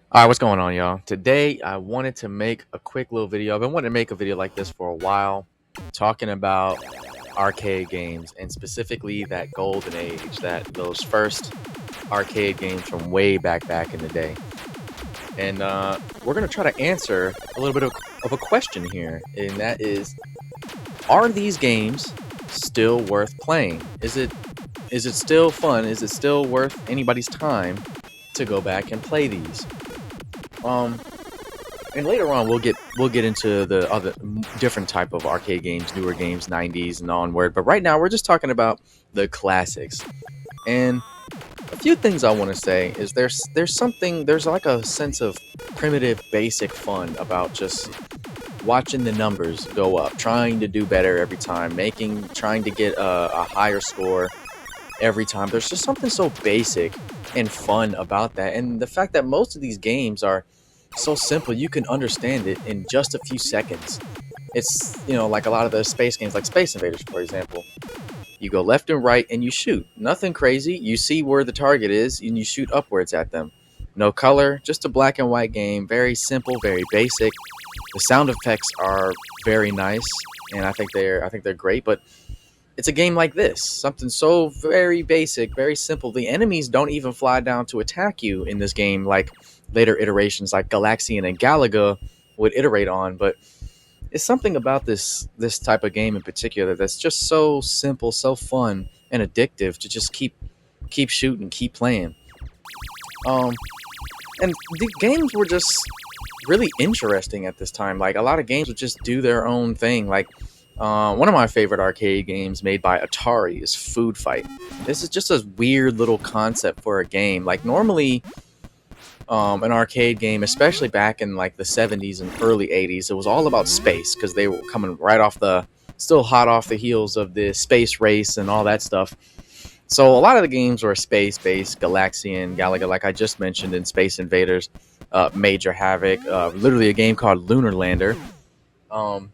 All right, what's going on, y'all? Today, I wanted to make a quick little video. I've been wanting to make a video like this for a while, talking about arcade games and specifically that golden age, that those first arcade games from way back in the day. And we're gonna try to answer a little bit of a question here, and that is: are these games still worth playing? Is it still fun? Is it still worth anybody's time to go back and play these? Um, And later on, we'll get into the other different type of arcade games, newer games, 90s and onward. But right now, we're just talking about the classics. And a few things I want to say is there's like a sense of primitive, basic fun about just watching the numbers go up, trying to do better every time, trying to get a higher score every time. There's just something so basic and fun about that, and the fact that most of these games are so simple you can understand it in just a few seconds. It's like a lot of the space games, like Space Invaders, for example. You go left and right and you shoot. Nothing crazy. You see where the target is and you shoot upwards at them. No color, just a black and white game. Very simple, very basic. The sound effects are very nice, and I think they're great. But it's a game like this, something so very basic, very simple. The enemies don't even fly down to attack you in this game like later iterations like Galaxian and Galaga would iterate on. But it's something about this type of game in particular that's just so simple, so fun and addictive to just keep shooting, keep playing. Um, and the games were just really interesting at this time. Like a lot of games would just do their own thing. Like one of my favorite arcade games made by Atari is Food Fight. This is just a weird little concept for a game. Like normally, an arcade game, especially back in like the 70s and early 80s, it was all about space because they were coming right off still hot off the heels of the space race and all that stuff. So a lot of the games were space-based, Galaxian, Galaga, like I just mentioned in Space Invaders, Major Havoc, literally a game called Lunar Lander. Um,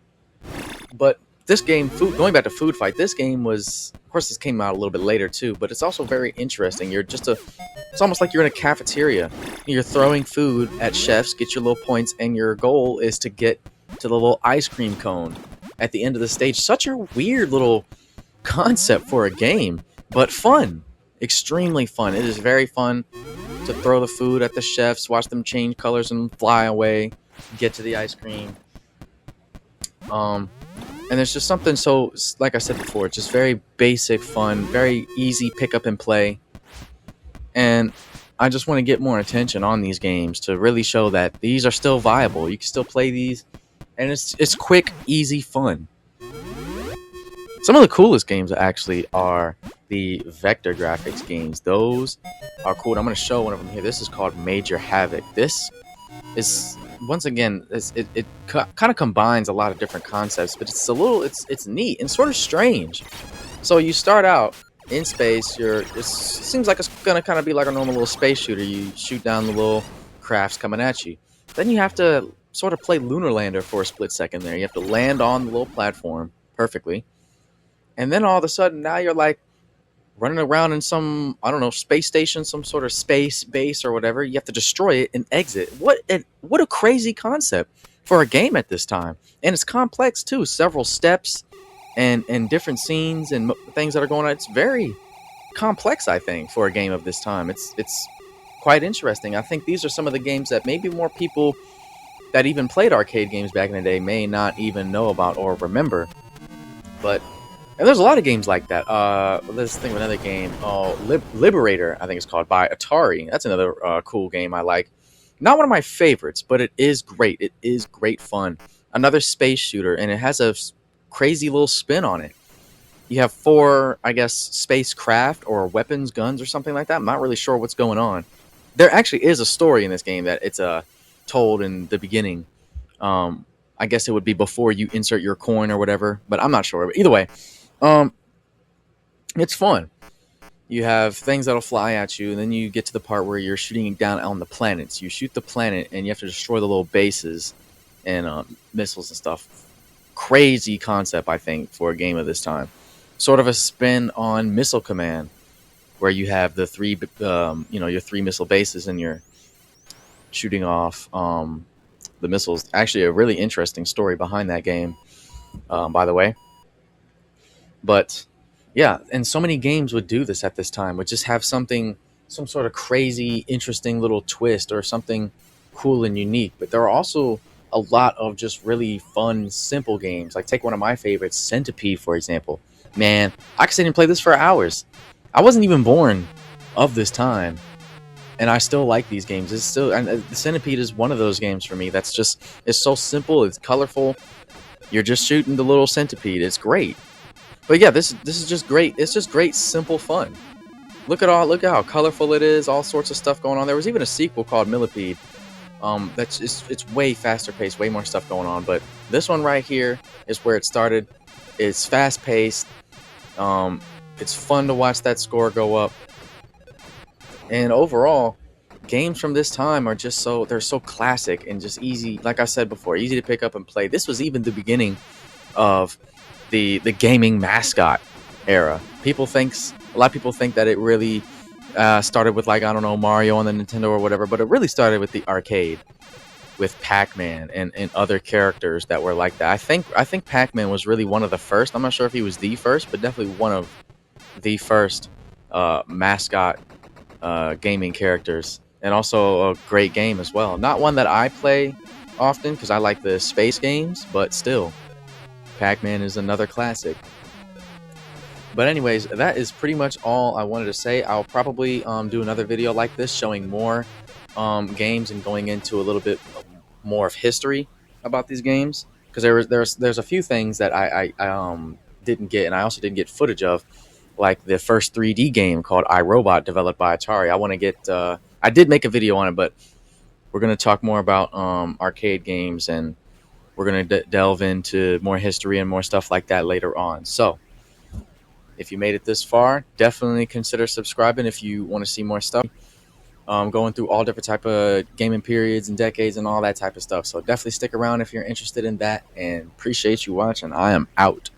but this game, going back to Food Fight, this game was, of course, this came out a little bit later too, but it's also very interesting. It's almost like you're in a cafeteria. You're throwing food at chefs, get your little points, and your goal is to get to the little ice cream cone at the end of the stage. Such a weird little concept for a game, but fun. Extremely fun. It is very fun to throw the food at the chefs, watch them change colors and fly away, get to the ice cream. Um, and there's just something so, like I said before, it's just very basic fun, very easy pick up and play. And I just want to get more attention on these games to really show that these are still viable. You can still play these, and it's quick, easy fun. Some of the coolest games actually are the vector graphics games. Those are cool. I'm going to show one of them here. This is called Major Havoc. This is, once again, it kind of combines a lot of different concepts, but it's neat and sort of strange. So you start out in space. It seems like it's gonna kind of be like a normal little space shooter. You shoot down the little crafts coming at you. Then you have to sort of play Lunar Lander for a split second there. You have to land on the little platform perfectly, and then all of a sudden now you're like running around in some, I don't know, space station, some sort of space base or whatever. You have to destroy it and exit. What a crazy concept for a game at this time. And it's complex too. Several steps and different scenes and things that are going on. It's very complex, I think, for a game of this time. It's quite interesting. I think these are some of the games that maybe more people that even played arcade games back in the day may not even know about or remember. But and there's a lot of games like that. Let's think of another game. Oh, Liberator, I think it's called, by Atari. That's another cool game I like. Not one of my favorites, but it is great. It is great fun. Another space shooter, and it has a crazy little spin on it. You have four, I guess, spacecraft or weapons, guns, or something like that. I'm not really sure what's going on. There actually is a story in this game that it's told in the beginning. I guess it would be before you insert your coin or whatever, but I'm not sure. But either way, um, it's fun. You have things that'll fly at you, and then you get to the part where you're shooting down on the planets. You shoot the planet, and you have to destroy the little bases and missiles and stuff. Crazy concept, I think, for a game of this time. Sort of a spin on Missile Command, where you have the three, your three missile bases, and shooting off the missiles. Actually, a really interesting story behind that game, by the way. But yeah, and so many games would do this at this time, would just have something, some sort of crazy, interesting little twist or something cool and unique. But there are also a lot of just really fun, simple games. Like take one of my favorites, Centipede, for example. Man, I could sit and play this for hours. I wasn't even born of this time, and I still like these games. It's still, and the Centipede is one of those games for me. That's just, it's so simple. It's colorful. You're just shooting the little centipede. It's great. But yeah, this is just great. It's just great, simple fun. Look at how colorful it is. All sorts of stuff going on. There was even a sequel called Millipede. That's just, it's way faster paced, way more stuff going on. But this one right here is where it started. It's fast paced. It's fun to watch that score go up. And overall, games from this time are just so, they're so classic and just easy. Like I said before, easy to pick up and play. This was even the beginning of the gaming mascot era. A lot of people think that it really started with, like, I don't know, Mario on the Nintendo or whatever, but it really started with the arcade, with Pac-Man and other characters that were like that. I think Pac-Man was really one of the first. I'm not sure if he was the first, but definitely one of the first mascot gaming characters, and also a great game as well. Not one that I play often because I like the space games, but still, Pac-Man is another classic. But anyways, that is pretty much all I wanted to say. I'll probably do another video like this showing more games and going into a little bit more of history about these games, because there's a few things that I didn't get, and I also didn't get footage of, like the first 3D game called iRobot, developed by Atari. I want to get I did make a video on it, but we're going to talk more about arcade games, and we're going to delve into more history and more stuff like that later on. So if you made it this far, definitely consider subscribing if you want to see more stuff. Going through all different type of gaming periods and decades and all that type of stuff. So definitely stick around if you're interested in that, and appreciate you watching. I am out.